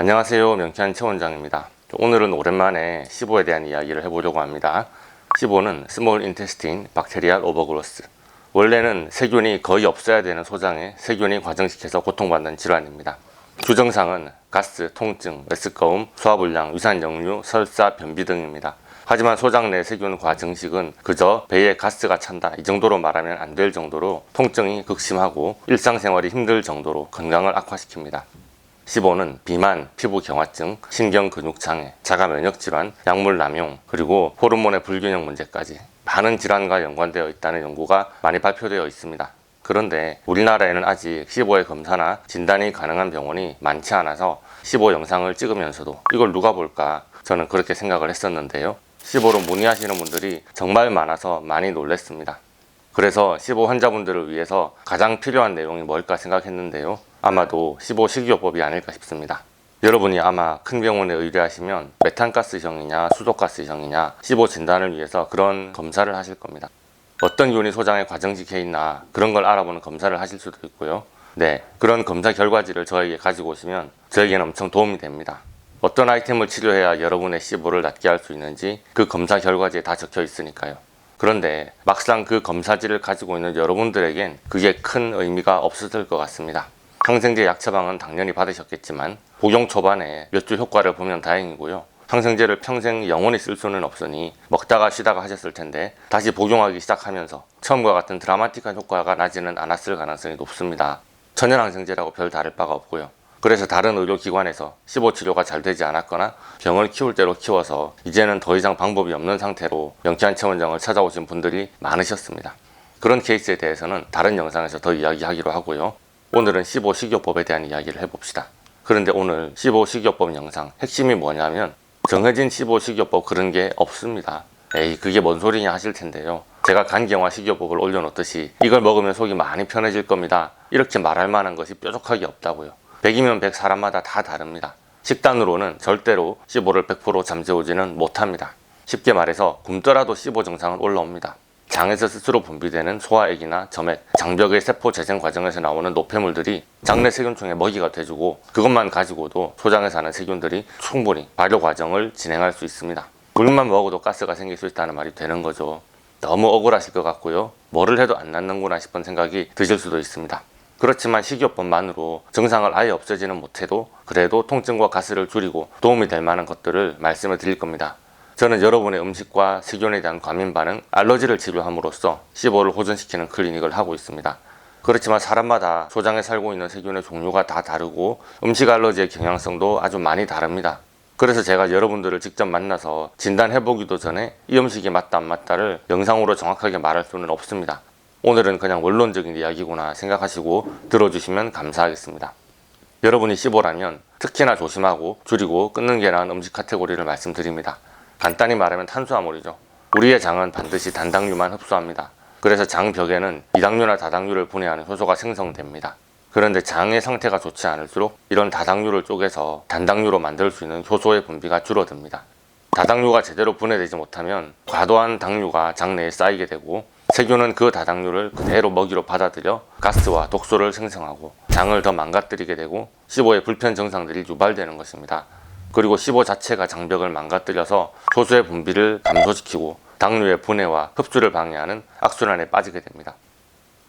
안녕하세요, 명쾌한 최원장입니다. 오늘은 오랜만에 SIBO에 대한 이야기를 해보려고 합니다. SIBO는 Small Intestine Bacterial Overgrowth. 원래는 세균이 거의 없어야 되는 소장에 세균이 과정시켜서 고통받는 질환입니다. 주증상은 가스, 통증, 메스꺼움, 소화불량, 위산역류, 설사, 변비 등입니다. 하지만 소장 내 세균 과증식은 그저 배에 가스가 찬다 이 정도로 말하면 안 될 정도로 통증이 극심하고 일상생활이 힘들 정도로 건강을 악화시킵니다. SIBO는 비만, 피부 경화증, 신경 근육장애, 자가 면역질환, 약물 남용, 그리고 호르몬의 불균형 문제까지 많은 질환과 연관되어 있다는 연구가 많이 발표되어 있습니다. 그런데 우리나라에는 아직 SIBO의 검사나 진단이 가능한 병원이 많지 않아서 SIBO 영상을 찍으면서도 이걸 누가 볼까 저는 그렇게 생각을 했었는데요. SIBO로 문의하시는 분들이 정말 많아서 많이 놀랐습니다. 그래서 SIBO 환자분들을 위해서 가장 필요한 내용이 뭘까 생각했는데요. 아마도 SIBO 식이요법이 아닐까 싶습니다. 여러분이 아마 큰 병원에 의뢰하시면 메탄가스형이냐 수도가스형이냐 SIBO 진단을 위해서 그런 검사를 하실 겁니다. 어떤 균이 소장에 과정시켜 있나 그런 걸 알아보는 검사를 하실 수도 있고요. 네, 그런 검사 결과지를 저에게 가지고 오시면 저에게는 엄청 도움이 됩니다. 어떤 아이템을 치료해야 여러분의 SIBO를 낫게 할 수 있는지 그 검사 결과지에 다 적혀 있으니까요. 그런데 막상 그 검사지를 가지고 있는 여러분들에겐 그게 큰 의미가 없었을 것 같습니다. 항생제 약 처방은 당연히 받으셨겠지만 복용 초반에 몇 주 효과를 보면 다행이고요. 항생제를 평생 영원히 쓸 수는 없으니 먹다가 쉬다가 하셨을 텐데 다시 복용하기 시작하면서 처음과 같은 드라마틱한 효과가 나지는 않았을 가능성이 높습니다. 천연 항생제라고 별 다를 바가 없고요. 그래서 다른 의료기관에서 SIBO 치료가 잘 되지 않았거나 병을 키울 대로 키워서 이제는 더 이상 방법이 없는 상태로 명쾌한 최원장을 찾아오신 분들이 많으셨습니다. 그런 케이스에 대해서는 다른 영상에서 더 이야기하기로 하고요. 오늘은 SIBO 식이요법에 대한 이야기를 해봅시다. 그런데 오늘 SIBO 식이요법 영상 핵심이 뭐냐면 정해진 SIBO 식이요법 그런 게 없습니다. 에이 그게 뭔 소리냐 하실 텐데요. 제가 간경화 식이요법을 올려놓듯이 이걸 먹으면 속이 많이 편해질 겁니다. 이렇게 말할 만한 것이 뾰족하게 없다고요. 100이면 100 사람마다 다 다릅니다. 식단으로는 절대로 SIBO를 100% 잠재우지는 못합니다. 쉽게 말해서 굶더라도 SIBO 증상은 올라옵니다. 장에서 스스로 분비되는 소화액이나 점액, 장벽의 세포 재생 과정에서 나오는 노폐물들이 장내 세균총의 먹이가 돼주고 그것만 가지고도 소장에 사는 세균들이 충분히 발효 과정을 진행할 수 있습니다. 물만 먹어도 가스가 생길 수 있다는 말이 되는 거죠. 너무 억울하실 것 같고요. 뭐를 해도 안 낫는구나 싶은 생각이 드실 수도 있습니다. 그렇지만 식이요법만으로 증상을 아예 없애지는 못해도 그래도 통증과 가스를 줄이고 도움이 될 만한 것들을 말씀을 드릴 겁니다. 저는 여러분의 음식과 세균에 대한 과민 반응, 알러지를 치료함으로써 SIBO를 호전시키는 클리닉을 하고 있습니다. 그렇지만 사람마다 소장에 살고 있는 세균의 종류가 다 다르고 음식 알러지의 경향성도 아주 많이 다릅니다. 그래서 제가 여러분들을 직접 만나서 진단해보기도 전에 이 음식이 맞다 안 맞다를 영상으로 정확하게 말할 수는 없습니다. 오늘은 그냥 원론적인 이야기구나 생각하시고 들어주시면 감사하겠습니다. 여러분이 SIBO라면 특히나 조심하고 줄이고 끊는 게 나은 음식 카테고리를 말씀드립니다. 간단히 말하면 탄수화물이죠. 우리의 장은 반드시 단당류만 흡수합니다. 그래서 장벽에는 이당류나 다당류를 분해하는 효소가 생성됩니다. 그런데 장의 상태가 좋지 않을수록 이런 다당류를 쪼개서 단당류로 만들 수 있는 효소의 분비가 줄어듭니다. 다당류가 제대로 분해되지 못하면 과도한 당류가 장 내에 쌓이게 되고 세균은 그 다당류를 그대로 먹이로 받아들여 가스와 독소를 생성하고 장을 더 망가뜨리게 되고 SIBO의 불편 증상들이 유발되는 것입니다. 그리고 SIBO 자체가 장벽을 망가뜨려서 효소의 분비를 감소시키고 당류의 분해와 흡수를 방해하는 악순환에 빠지게 됩니다.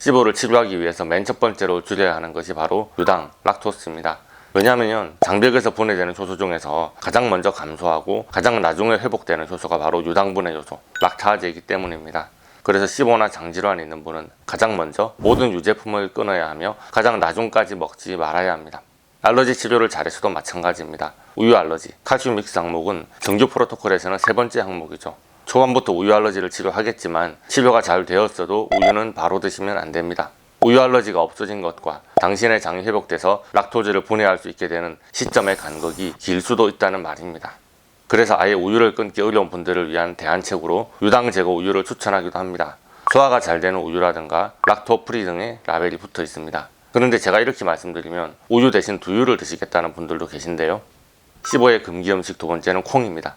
SIBO를 치료하기 위해서 맨 첫 번째로 줄여야 하는 것이 바로 유당, 락토스입니다. 왜냐하면 장벽에서 분해되는 효소 중에서 가장 먼저 감소하고 가장 나중에 회복되는 효소가 바로 유당 분해 효소, 락타아제이기 때문입니다. 그래서 SIBO나 장질환이 있는 분은 가장 먼저 모든 유제품을 끊어야 하며 가장 나중까지 먹지 말아야 합니다. 알러지 치료를 잘해서도 마찬가지입니다. 우유 알러지, 칼슘 믹스 항목은 정규 프로토콜에서는 세 번째 항목이죠. 초반부터 우유 알러지를 치료하겠지만 치료가 잘 되었어도 우유는 바로 드시면 안 됩니다. 우유 알러지가 없어진 것과 당신의 장이 회복돼서 락토즈를 분해할 수 있게 되는 시점의 간극이 길 수도 있다는 말입니다. 그래서 아예 우유를 끊기 어려운 분들을 위한 대안책으로 유당 제거 우유를 추천하기도 합니다. 소화가 잘 되는 우유라든가 락토 프리 등의 라벨이 붙어 있습니다. 그런데 제가 이렇게 말씀드리면 우유 대신 두유를 드시겠다는 분들도 계신데요. SIBO의 금기 음식 두 번째는 콩입니다.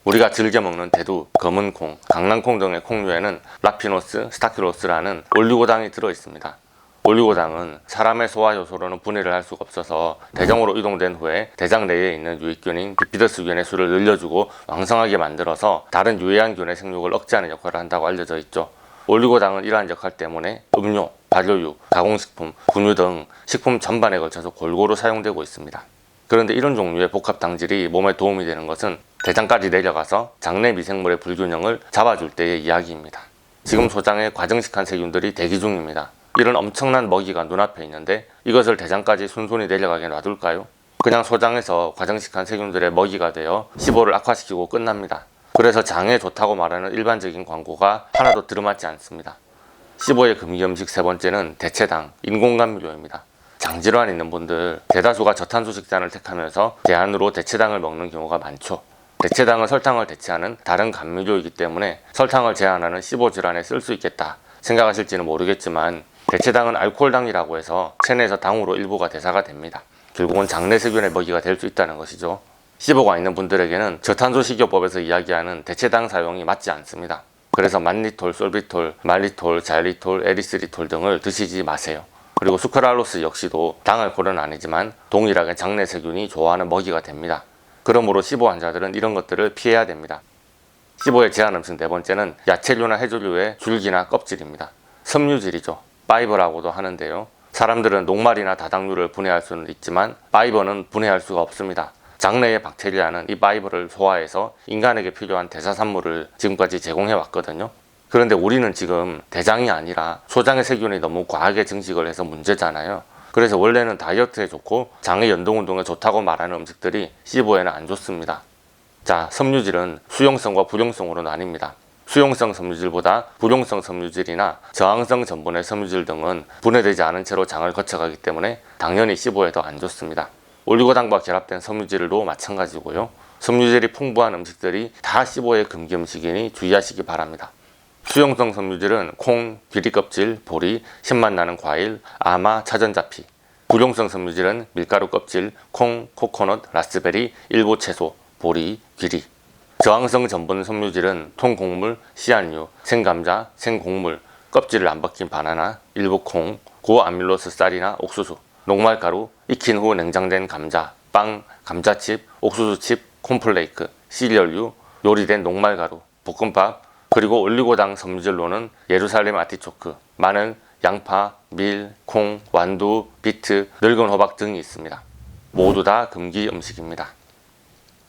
우리가 즐겨 먹는 대두, 검은콩, 강낭콩 등의 콩류에는 라피노스, 스타키로스라는 올리고당이 들어있습니다. 올리고당은 사람의 소화 효소로는 분해를 할 수가 없어서 대장으로 이동된 후에 대장 내에 있는 유익균인 비피더스균의 수를 늘려주고 왕성하게 만들어서 다른 유해한 균의 생육을 억제하는 역할을 한다고 알려져 있죠. 올리고당은 이러한 역할 때문에 음료, 발효유, 가공식품, 분유 등 식품 전반에 걸쳐서 골고루 사용되고 있습니다. 그런데 이런 종류의 복합 당질이 몸에 도움이 되는 것은 대장까지 내려가서 장내 미생물의 불균형을 잡아줄 때의 이야기입니다. 지금 소장에 과정식한 세균들이 대기 중입니다. 이런 엄청난 먹이가 눈앞에 있는데 이것을 대장까지 순순히 내려가게 놔둘까요? 그냥 소장에서 과정식한 세균들의 먹이가 되어 시보를 악화시키고 끝납니다. 그래서 장에 좋다고 말하는 일반적인 광고가 하나도 들어맞지 않습니다. 시보의 금기 음식 세 번째는 대체당, 인공감미료입니다. 장질환 있는 분들 대다수가 저탄수 식단을 택하면서 대안으로 대체당을 먹는 경우가 많죠. 대체당은 설탕을 대체하는 다른 감미료이기 때문에 설탕을 제한하는 시보 질환에 쓸 수 있겠다 생각하실지는 모르겠지만 대체당은 알코올당이라고 해서 체내에서 당으로 일부가 대사가 됩니다. 결국은 장내 세균의 먹이가 될 수 있다는 것이죠. 시보가 있는 분들에게는 저탄소 식이요법에서 이야기하는 대체당 사용이 맞지 않습니다. 그래서 만리톨, 솔비톨, 말리톨, 자일리톨, 에리스리톨 등을 드시지 마세요. 그리고 수크랄로스 역시도 당알코올은 아니지만 동일하게 장내 세균이 좋아하는 먹이가 됩니다. 그러므로 시보 환자들은 이런 것들을 피해야 됩니다. 시보의 제한 음식 네 번째는 야채류나 해조류의 줄기나 껍질입니다. 섬유질이죠. 파이버라고도 하는데요. 사람들은 녹말이나 다당류를 분해할 수는 있지만 파이버는 분해할 수가 없습니다. 장내의 박테리아는 이 파이버를 소화해서 인간에게 필요한 대사산물을 지금까지 제공해 왔거든요. 그런데 우리는 지금 대장이 아니라 소장의 세균이 너무 과하게 증식을 해서 문제잖아요. 그래서 원래는 다이어트에 좋고 장의 연동운동에 좋다고 말하는 음식들이 시보에는 안 좋습니다. 자, 섬유질은 수용성과 불용성으로 나뉩니다. 수용성 섬유질보다 불용성 섬유질이나 저항성 전분의 섬유질 등은 분해되지 않은 채로 장을 거쳐가기 때문에 당연히 시보에 더 안 좋습니다. 올리고당과 결합된 섬유질도 마찬가지고요. 섬유질이 풍부한 음식들이 다 시보의 금기 음식이니 주의하시기 바랍니다. 수용성 섬유질은 콩, 귀리껍질, 보리, 신맛 나는 과일, 아마, 차전자피. 불용성 섬유질은 밀가루 껍질, 콩, 코코넛, 라스베리, 일부 채소, 보리, 귀리. 저항성 전분 섬유질은 통곡물, 씨앗류, 생감자, 생곡물, 껍질을 안 벗긴 바나나, 일부 콩, 고아밀로스 쌀이나 옥수수, 녹말가루, 익힌 후 냉장된 감자, 빵, 감자칩, 옥수수칩, 콘플레이크, 시리얼류, 요리된 녹말가루, 볶음밥, 그리고 올리고당 섬유질로는 예루살렘 아티초크, 마늘, 양파, 밀, 콩, 완두, 비트, 늙은 호박 등이 있습니다. 모두 다 금기 음식입니다.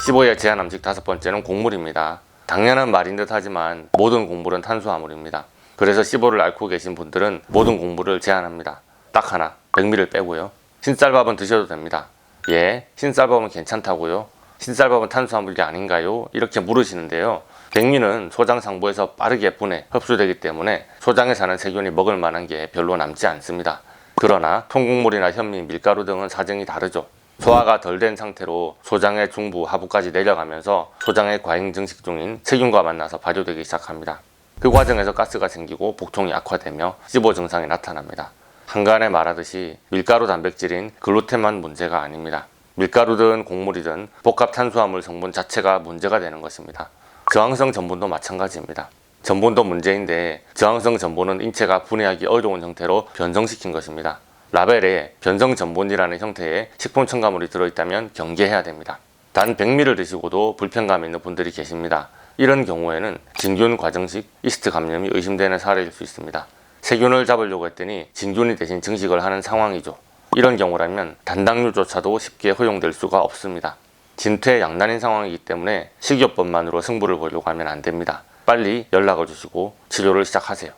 시보의 제한 음식 다섯 번째는 곡물입니다. 당연한 말인 듯 하지만 모든 곡물은 탄수화물입니다. 그래서 시보를 앓고 계신 분들은 모든 곡물을 제한합니다. 딱 하나, 백미를 빼고요. 흰쌀밥은 드셔도 됩니다. 예, 흰쌀밥은 괜찮다고요? 흰쌀밥은 탄수화물이 아닌가요? 이렇게 물으시는데요. 백미는 소장 상부에서 빠르게 분해, 흡수되기 때문에 소장에 사는 세균이 먹을 만한 게 별로 남지 않습니다. 그러나 통곡물이나 현미, 밀가루 등은 사정이 다르죠. 소화가 덜 된 상태로 소장의 중부, 하부까지 내려가면서 소장의 과잉 증식 중인 세균과 만나서 발효되기 시작합니다. 그 과정에서 가스가 생기고 복통이 악화되며 시보 증상이 나타납니다. 한간에 말하듯이 밀가루 단백질인 글루텐만 문제가 아닙니다. 밀가루든 곡물이든 복합 탄수화물 성분 자체가 문제가 되는 것입니다. 저항성 전분도 마찬가지입니다. 전분도 문제인데 저항성 전분은 인체가 분해하기 어려운 형태로 변성시킨 것입니다. 라벨에 변성 전분이라는 형태의 식품 첨가물이 들어있다면 경계해야 됩니다. 단 백미를 드시고도 불편감이 있는 분들이 계십니다. 이런 경우에는 진균 과정식 이스트 감염이 의심되는 사례일 수 있습니다. 세균을 잡으려고 했더니 진균이 대신 증식을 하는 상황이죠. 이런 경우라면 단당류조차도 쉽게 허용될 수가 없습니다. 진퇴양난인 상황이기 때문에 식이요법만으로 승부를 보려고 하면 안 됩니다. 빨리 연락을 주시고 치료를 시작하세요.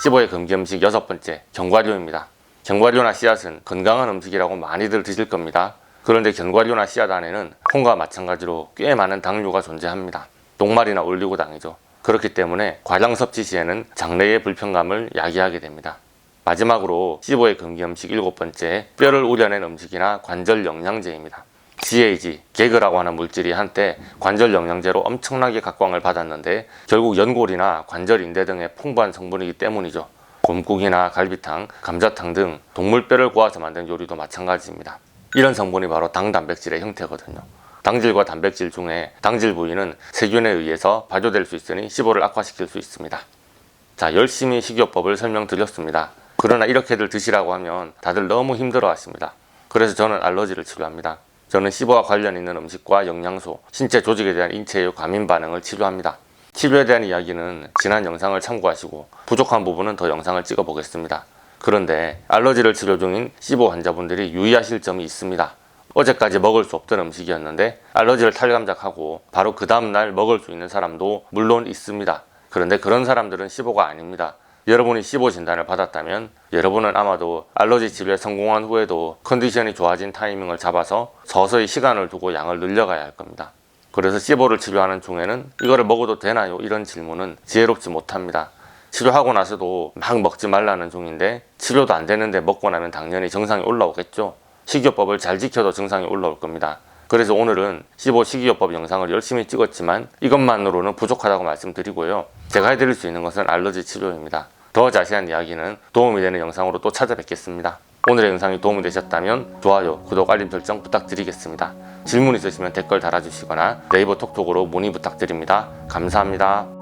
시보의 금기 음식 여섯 번째, 견과류입니다. 견과류나 씨앗은 건강한 음식이라고 많이들 드실 겁니다. 그런데 견과류나 씨앗 안에는 콩과 마찬가지로 꽤 많은 당류가 존재합니다. 녹말이나 올리고당이죠. 그렇기 때문에 과량 섭취 시에는 장내의 불편감을 야기하게 됩니다. 마지막으로 시보의 금기 음식 일곱 번째, 뼈를 우려낸 음식이나 관절 영양제입니다. GAG, 개그라고 하는 물질이 한때 관절 영양제로 엄청나게 각광을 받았는데 결국 연골이나 관절 인대 등의 풍부한 성분이기 때문이죠. 곰국이나 갈비탕, 감자탕 등 동물뼈를 구워서 만든 요리도 마찬가지입니다. 이런 성분이 바로 당 단백질의 형태거든요. 당질과 단백질 중에 당질 부위는 세균에 의해서 발효될 수 있으니 시보를 악화시킬 수 있습니다. 자, 열심히 식이요법을 설명드렸습니다. 그러나 이렇게들 드시라고 하면 다들 너무 힘들어 하십니다. 그래서 저는 알러지를 치료합니다. 저는 시보와 관련 있는 음식과 영양소, 신체 조직에 대한 인체의 과민 반응을 치료합니다. 치료에 대한 이야기는 지난 영상을 참고하시고 부족한 부분은 더 영상을 찍어 보겠습니다. 그런데 알러지를 치료 중인 시보 환자분들이 유의하실 점이 있습니다. 어제까지 먹을 수 없던 음식이었는데 알러지를 탈감작하고 바로 그 다음날 먹을 수 있는 사람도 물론 있습니다. 그런데 그런 사람들은 시보가 아닙니다. 여러분이 시보 진단을 받았다면 여러분은 아마도 알러지 치료에 성공한 후에도 컨디션이 좋아진 타이밍을 잡아서 서서히 시간을 두고 양을 늘려가야 할 겁니다. 그래서 시보를 치료하는 중에는 이거를 먹어도 되나요? 이런 질문은 지혜롭지 못합니다. 치료하고 나서도 막 먹지 말라는 중인데 치료도 안 되는데 먹고 나면 당연히 정상이 올라오겠죠. 식이요법을 잘 지켜도 정상이 올라올 겁니다. 그래서 오늘은 시보 식이요법 영상을 열심히 찍었지만 이것만으로는 부족하다고 말씀드리고요. 제가 해드릴 수 있는 것은 알러지 치료입니다. 더 자세한 이야기는 도움이 되는 영상으로 또 찾아뵙겠습니다. 오늘의 영상이 도움이 되셨다면 좋아요, 구독, 알림 설정 부탁드리겠습니다. 질문 있으시면 댓글 달아주시거나 네이버 톡톡으로 문의 부탁드립니다. 감사합니다.